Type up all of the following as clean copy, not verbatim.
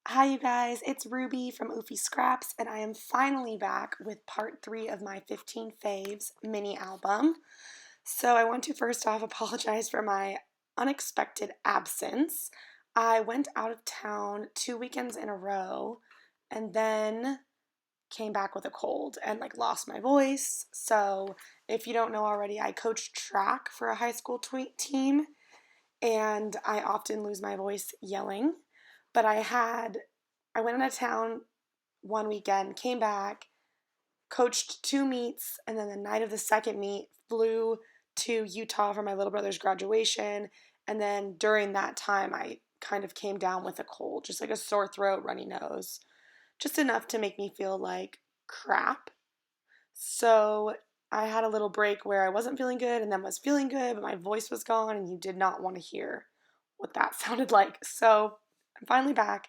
Hi, you guys. It's Ruby from Oofy Scraps, and I am finally back with part 3 of my 15 Faves mini album. So, I want to first off apologize for my unexpected absence. I went out of town 2 weekends in a row and then came back with a cold and lost my voice. So, if you don't know already, I coach track for a high school team and I often lose my voice yelling. But I went out of town one weekend, came back, coached two meets, and then the night of the second meet, flew to Utah for my little brother's graduation. And then during that time, I kind of came down with a cold, just like a sore throat, runny nose, just enough to make me feel like crap. So I had a little break where I wasn't feeling good and then was feeling good, but my voice was gone, and you did not want to hear what that sounded like. So I'm finally back.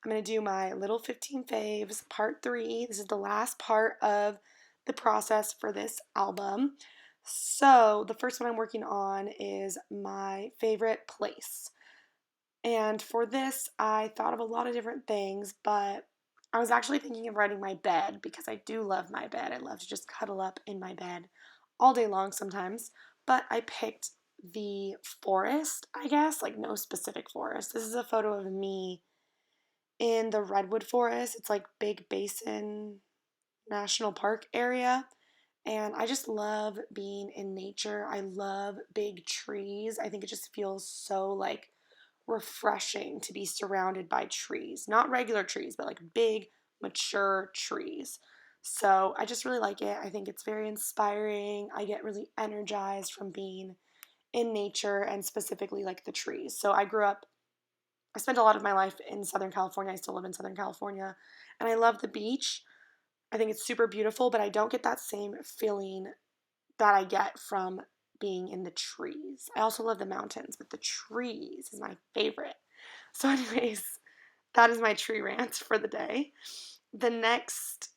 I'm going to do my little 15 faves, part 3. This is the last part of the process for this album. So the first one I'm working on is my favorite place. And for this, I thought of a lot of different things, but I was actually thinking of writing my bed because I do love my bed. I love to just cuddle up in my bed all day long sometimes. But I picked the forest, I guess, like no specific forest. This is a photo of me in the redwood forest. It's like Big Basin National Park area. And I just love being in nature. I love big trees. I think it just feels so refreshing to be surrounded by trees. Not regular trees, but like big, mature trees. So I just really like it. I think it's very inspiring. I get really energized from being in nature and specifically like the trees. So I spent a lot of my life in Southern California. I still live in Southern California. And I love the beach. I think it's super beautiful, but I don't get that same feeling that I get from being in the trees. I also love the mountains, but the trees is my favorite. So, anyways, that is my tree rant for the day. The next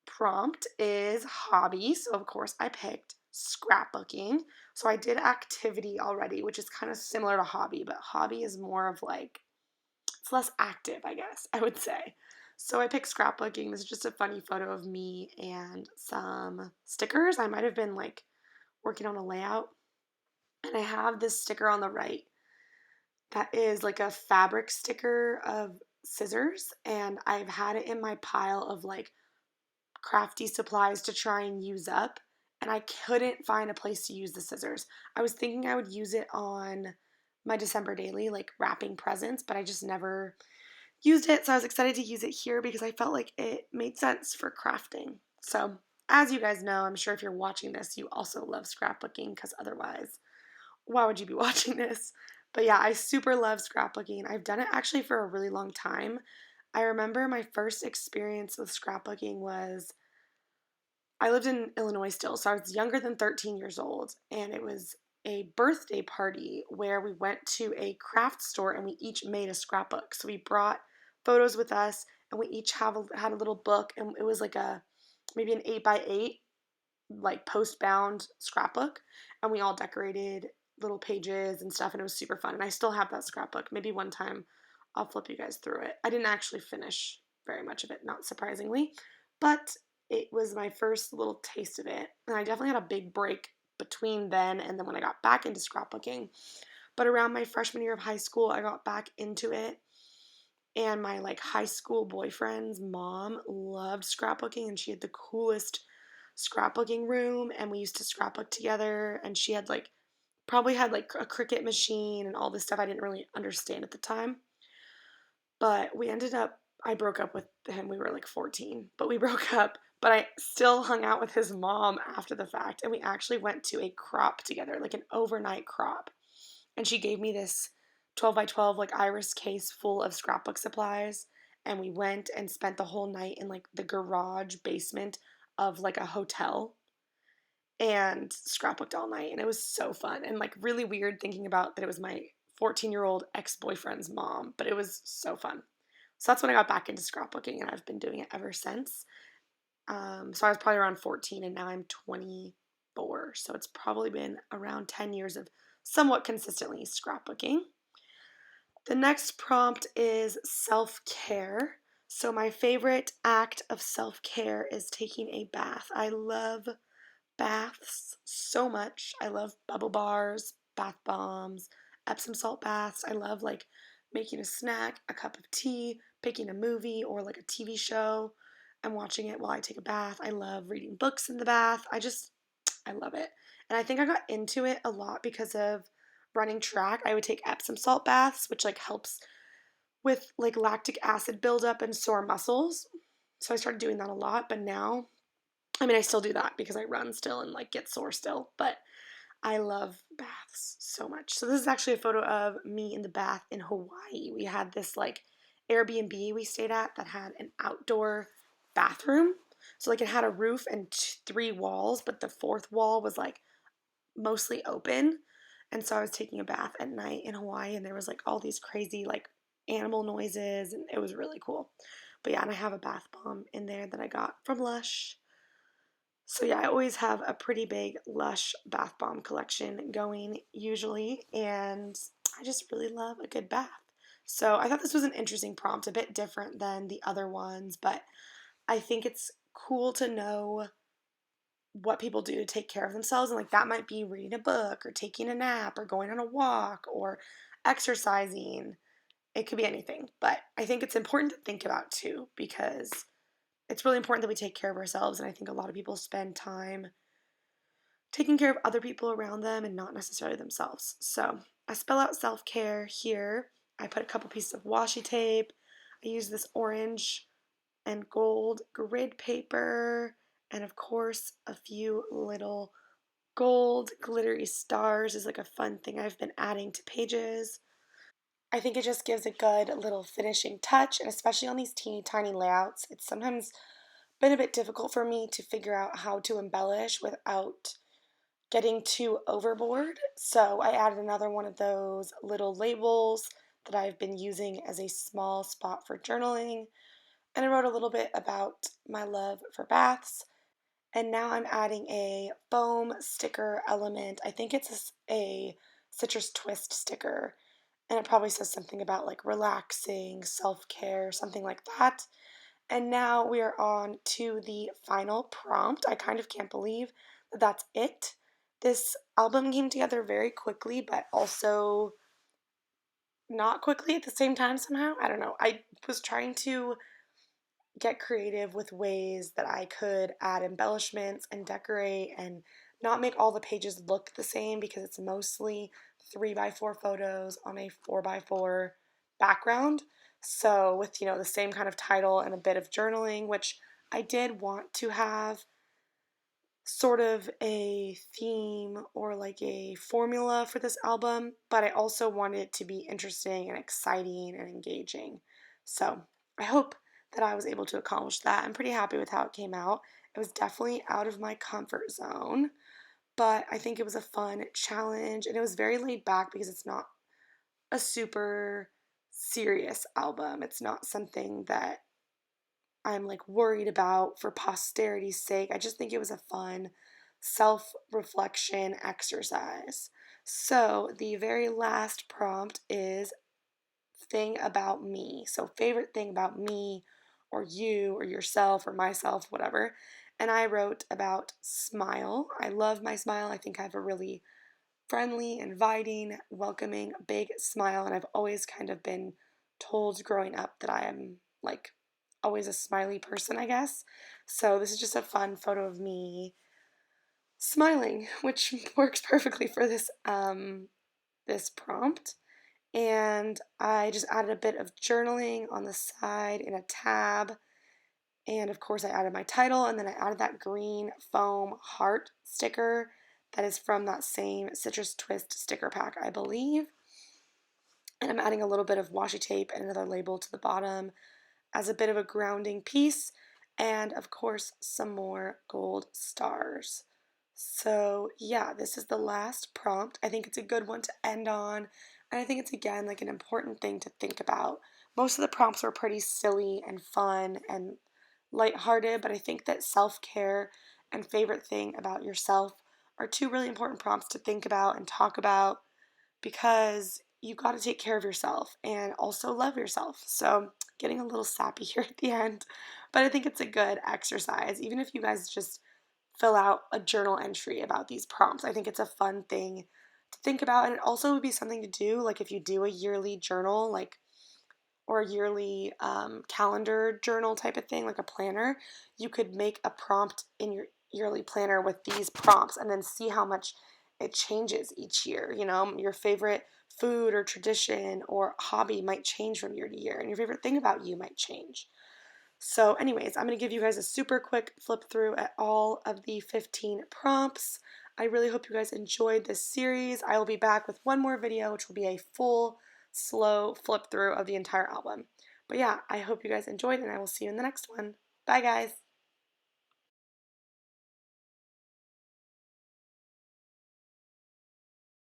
prompt is hobby. So, of course, I picked scrapbooking. So, I did activity already, which is kind of similar to hobby, but hobby is more of it's less active, I guess, I would say. So, I picked scrapbooking. This is just a funny photo of me and some stickers. I might have been working on a layout. And I have this sticker on the right that is like a fabric sticker of scissors. And I've had it in my pile of crafty supplies to try and use up. And I couldn't find a place to use the scissors. I was thinking I would use it on my December daily, like wrapping presents, but I just never used it. So I was excited to use it here because I felt like it made sense for crafting. So, as you guys know, I'm sure if you're watching this, you also love scrapbooking because otherwise, why would you be watching this? But yeah, I super love scrapbooking. I've done it actually for a really long time. I remember my first experience with scrapbooking was I lived in Illinois still, so I was younger than 13 years old, and it was a birthday party where we went to a craft store and we each made a scrapbook. So we brought photos with us, and we each had a little book, and it was like a maybe an 8 by 8 post bound scrapbook, and we all decorated little pages and stuff, and it was super fun. And I still have that scrapbook. Maybe one time I'll flip you guys through it. I didn't actually finish very much of it, not surprisingly, but it was my first little taste of it. And I definitely had a big break between then and then when I got back into scrapbooking. But around my freshman year of high school, I got back into it. And my high school boyfriend's mom loved scrapbooking, and she had the coolest scrapbooking room, and we used to scrapbook together, and she had probably had a Cricut machine and all this stuff I didn't really understand at the time. But I broke up with him. We were 14, but we broke up. But I still hung out with his mom after the fact, and we actually went to a crop together, like an overnight crop. And she gave me this 12 by 12 iris case full of scrapbook supplies, and we went and spent the whole night in the garage basement of a hotel and scrapbooked all night, and it was so fun and really weird thinking about that it was my 14-year-old ex-boyfriend's mom, but it was so fun. So that's when I got back into scrapbooking, and I've been doing it ever since. So I was probably around 14, and now I'm 24, so it's probably been around 10 years of somewhat consistently scrapbooking. The next prompt is self-care. So my favorite act of self-care is taking a bath. I love baths so much. I love bubble bars, bath bombs, Epsom salt baths. I love like making a snack, a cup of tea, picking a movie or like a TV show and watching it while I take a bath. I love reading books in the bath. I love it. And I think I got into it a lot because of running track. I would take Epsom salt baths, which like helps with like lactic acid buildup and sore muscles. So I started doing that a lot, but now I mean, I still do that because I run still and like get sore still, but I love baths so much. So this is actually a photo of me in the bath in Hawaii. We had this like Airbnb we stayed at that had an outdoor bathroom. So like it had a roof and three walls, but the fourth wall was like mostly open. And so I was taking a bath at night in Hawaii and there was like all these crazy like animal noises and it was really cool. But yeah, and I have a bath bomb in there that I got from Lush. So yeah, I always have a pretty big Lush bath bomb collection going usually, and I just really love a good bath. So I thought this was an interesting prompt, a bit different than the other ones, but I think it's cool to know what people do to take care of themselves, and like that might be reading a book or taking a nap or going on a walk or exercising. It could be anything, but I think it's important to think about too because it's really important that we take care of ourselves, and I think a lot of people spend time taking care of other people around them and not necessarily themselves. So I spell out self care here. I put a couple pieces of washi tape. I use this orange and gold grid paper, and of course, a few little gold glittery stars is like a fun thing I've been adding to pages. I think it just gives a good little finishing touch, and especially on these teeny tiny layouts, it's sometimes been a bit difficult for me to figure out how to embellish without getting too overboard. So I added another one of those little labels that I've been using as a small spot for journaling. And I wrote a little bit about my love for baths. And now I'm adding a foam sticker element. I think it's a citrus twist sticker. And it probably says something about like relaxing, self care, something like that. And now we are on to the final prompt. I kind of can't believe that that's it. This album came together very quickly, but also not quickly at the same time somehow. I don't know. I was trying to get creative with ways that I could add embellishments and decorate and not make all the pages look the same because it's mostly 3x4 photos on a 4x4 background. So with, the same kind of title and a bit of journaling, which I did want to have sort of a theme or like a formula for this album, but I also wanted it to be interesting and exciting and engaging. So I hope that I was able to accomplish that. I'm pretty happy with how it came out. It was definitely out of my comfort zone, but I think it was a fun challenge and it was very laid back because it's not a super serious album. It's not something that I'm like worried about for posterity's sake. I just think it was a fun self reflection exercise. So, the very last prompt is thing about me. So, favorite thing about me, or you, or yourself, or myself, whatever. And I wrote about smile. I love my smile. I think I have a really friendly, inviting, welcoming, big smile. And I've always kind of been told growing up that I am like always a smiley person, I guess. So this is just a fun photo of me smiling, which works perfectly for this prompt. And I just added a bit of journaling on the side in a tab. And of course, I added my title, and then I added that green foam heart sticker that is from that same Citrus Twist sticker pack, I believe. And I'm adding a little bit of washi tape and another label to the bottom as a bit of a grounding piece. And of course, some more gold stars. So, yeah, this is the last prompt. I think it's a good one to end on. And I think it's, again, like an important thing to think about. Most of the prompts were pretty silly and fun and lighthearted, but I think that self care and favorite thing about yourself are two really important prompts to think about and talk about because you got to take care of yourself and also love yourself. So, getting a little sappy here at the end, but I think it's a good exercise. Even if you guys just fill out a journal entry about these prompts, I think it's a fun thing to think about. And it also would be something to do, like if you do a yearly journal, like or a yearly calendar journal type of thing, like a planner, you could make a prompt in your yearly planner with these prompts and then see how much it changes each year. You know, your favorite food or tradition or hobby might change from year to year, and your favorite thing about you might change. So, anyways, I'm going to give you guys a super quick flip through at all of the 15 prompts. I really hope you guys enjoyed this series. I will be back with one more video, which will be a full, slow flip through of the entire album. But yeah, I hope you guys enjoyed, and I will see you in the next one. Bye, guys.